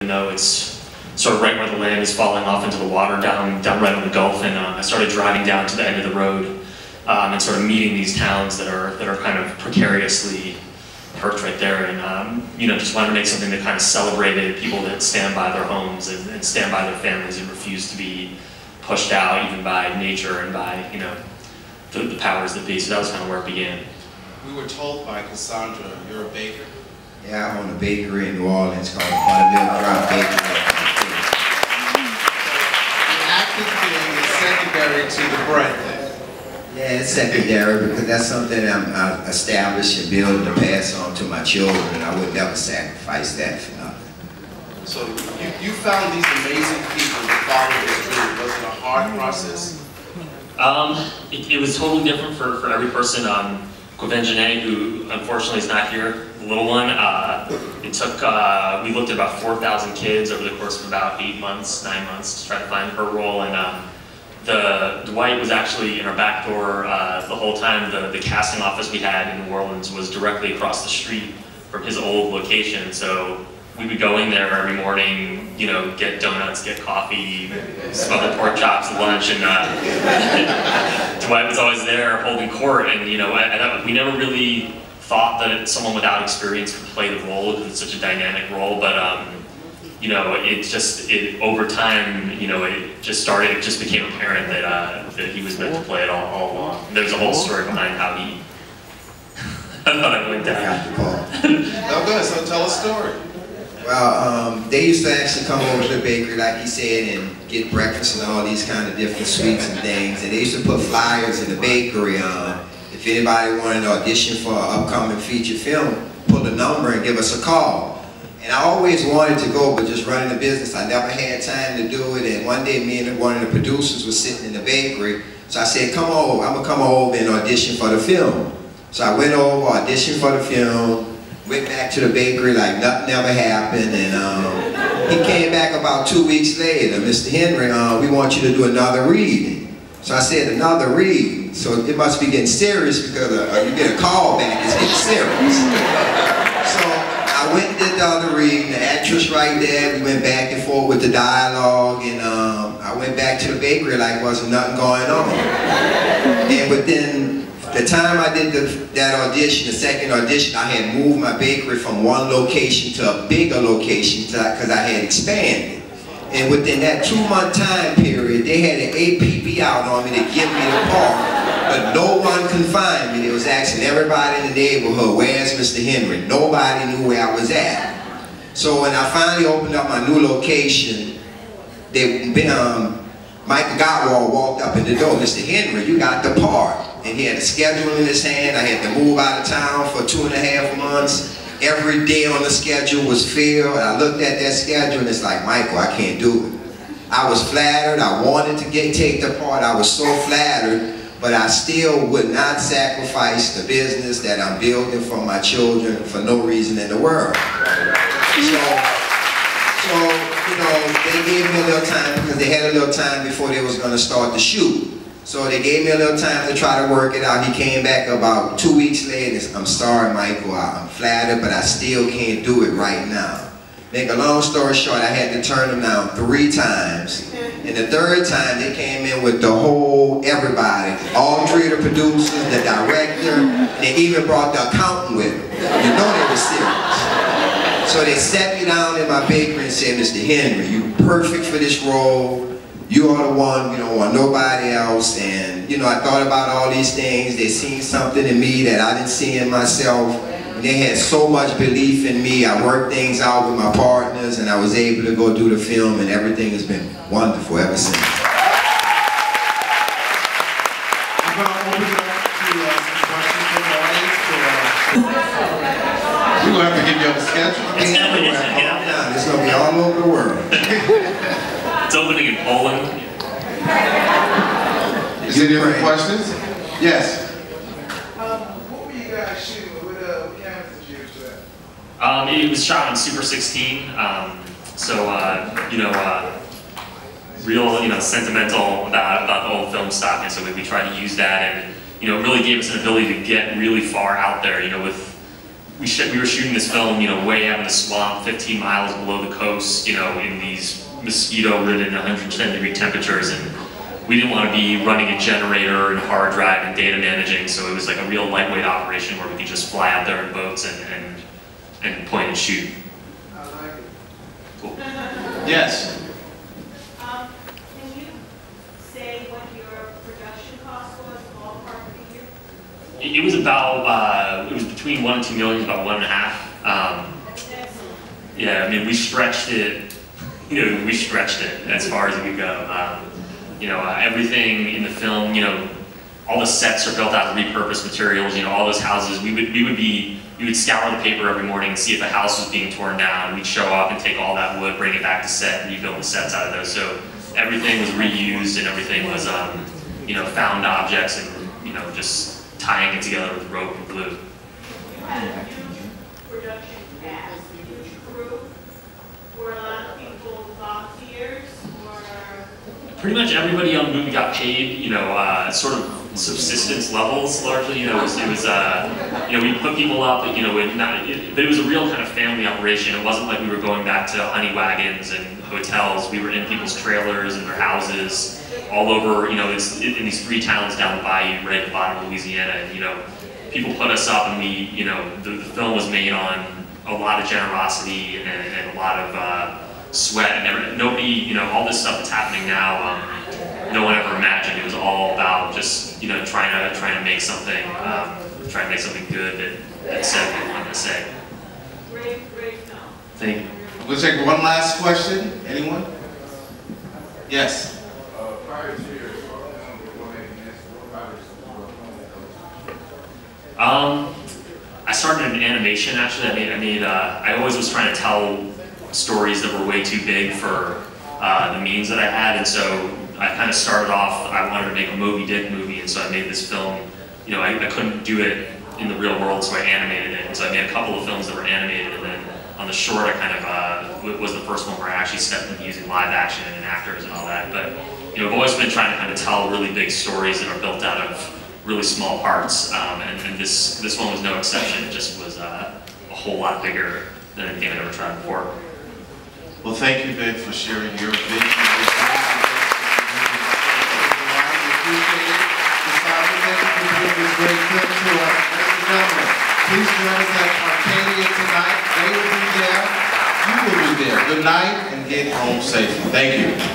though it's sort of right where the land is falling off into the water down right on the Gulf, and I started driving down to the end of the road and sort of meeting these towns that are kind of precariously perched right there, and you know, just wanted to make something that kind of celebrated people that stand by their homes and stand by their families and refuse to be pushed out even by nature and by, you know, the powers that be. So that was kind of where it began. We were told by Cassandra, you're a baker. Yeah, I own a bakery in New Orleans called the Buttermilk Drop Bakery. The acting thing is secondary to the bread thing. Yeah, it's secondary because that's something I'm established and building to pass on to my children, and I would never sacrifice that for nothing. So you found these amazing people to follow this dream. Was it a hard process? It was totally different for every person. Benh, who unfortunately is not here, the little one, it took, we looked at about 4,000 kids over the course of about 8 months, 9 months to try to find her role, and Dwight was actually in our back door the whole time. The casting office we had in New Orleans was directly across the street from his old location, so we would go in there every morning, you know, get donuts, get coffee, smothered pork chops, lunch, and Dwight was always there holding court, and you know, we never really thought that someone without experience could play the role because it's such a dynamic role, but you know, over time, you know, it just became apparent that he was meant to play it all along. There's a whole story behind how he I thought I went down. No, good, so tell a story. Well, they used to actually come over to the bakery, like he said, and get breakfast and all these kind of different sweets and things. And they used to put flyers in the bakery on. If anybody wanted to audition for an upcoming feature film, pull a number and give us a call. And I always wanted to go, but just running the business, I never had time to do it. And one day, me and one of the producers was sitting in the bakery. So I said, come over, I'm gonna come over and audition for the film. So I went over, auditioned for the film, went back to the bakery like nothing ever happened, and he came back about 2 weeks later. Mr. Henry, we want you to do another reading. So I said, another read? So it must be getting serious because you get a call back, it's getting serious. So I went and did the other reading, the actress right there, we went back and forth with the dialogue, and I went back to the bakery like wasn't nothing going on. And within the time I did that audition, the second audition, I had moved my bakery from one location to a bigger location because I had expanded. And within that 2-month time period, they had an APB out on me to give me the part, but no one could find me. They was asking everybody in the neighborhood, where's Mr. Henry? Nobody knew where I was at. So when I finally opened up my new location, Michael Gottwald walked up in the door. Mr. Henry, you got the part. And he had a schedule in his hand. I had to move out of town for 2.5 months. Every day on the schedule was filled. I looked at that schedule and it's like, Michael, I can't do it. I was flattered. I wanted to take the part. I was so flattered, but I still would not sacrifice the business that I'm building for my children for no reason in the world. So, you know, they gave me a little time because they had a little time before they was going to start the shoot. So they gave me a little time to try to work it out. He came back about 2 weeks later and said, I'm sorry, Michael, I'm flattered, but I still can't do it right now. Make a long story short, I had to turn them down 3 times. And the 3rd time, they came in with the whole, everybody, all 3 of the producers, the director, and they even brought the accountant with them. You know they were serious. So they sat me down in my bakery and said, Mr. Henry, you're perfect for this role. You are the one, you don't want nobody else. And, you know, I thought about all these things. They seen something in me that I didn't see in myself. And they had so much belief in me. I worked things out with my partners, and I was able to go do the film, and everything has been wonderful ever since. I'm going to open it up to some questions from the audience. We're going to have to give you a schedule. It's going to be all over the world. It's opening in Poland. Is there any other questions? Yes. What were you guys shooting? What cameras did you use for that? It was shot on Super 16. You know, real, you know, sentimental about the old film stock, and so we tried to use that, and you know, it really gave us an ability to get really far out there. You know, with we were shooting this film, you know, way out in the swamp, 15 miles below the coast, you know, in these mosquito-ridden 110-degree temperatures, and we didn't want to be running a generator and hard drive and data managing, so it was like a real lightweight operation where we could just fly out there in boats and point and shoot. I like it. Cool. Yes. Can you say what your production cost was, ballpark figure? It was about, it was between 1 and 2 million, about 1.5. That's excellent. Yeah, I mean, we stretched it, you know, we stretched it as far as we could go. You know, everything in the film, you know, all the sets are built out of repurposed materials, you know, all those houses, we would scour the paper every morning and see if a house was being torn down. We'd show up and take all that wood, bring it back to set, and rebuild the sets out of those. So everything was reused and everything was, you know, found objects and, you know, just tying it together with rope and glue. You had a huge production cast, huge crew. Were a lot of people volunteers, or? Pretty much everybody on the movie got paid, you know, sort of subsistence levels largely. You know, it was you know, we put people up, but you know, but it was a real kind of family operation. It wasn't like we were going back to honey wagons and hotels. We were in people's trailers and their houses, all over. You know, it's in these 3 towns down the bayou, right at the bottom of Louisiana. And you know, people put us up, and we, you know, the film was made on a lot of generosity and a lot of sweat, and nobody, you know, all this stuff that's happening now, no one ever imagined. It was all about just, you know, trying to make something, trying to make something good that said what we wanted to say. Great film. Thank you. We'll take one last question. Anyone? Yes. Prior to your go ahead and answer. I started in animation actually. I always was trying to tell stories that were way too big for the means that I had, and so I kind of started off, I wanted to make a Moby Dick movie, and so I made this film. You know, I couldn't do it in the real world, so I animated it, and so I made a couple of films that were animated, and then on the short I kind of, was the first one where I actually stepped into using live action and actors and all that. But, you know, I've always been trying to kind of tell really big stories that are built out of really small parts, and this one was no exception. It just was a whole lot bigger than anything I'd ever tried before. Well, thank you, Benh, for sharing your vision. Please join us at Arcadia tonight. They will be there. You will be there. Good night and get home safely. Thank you.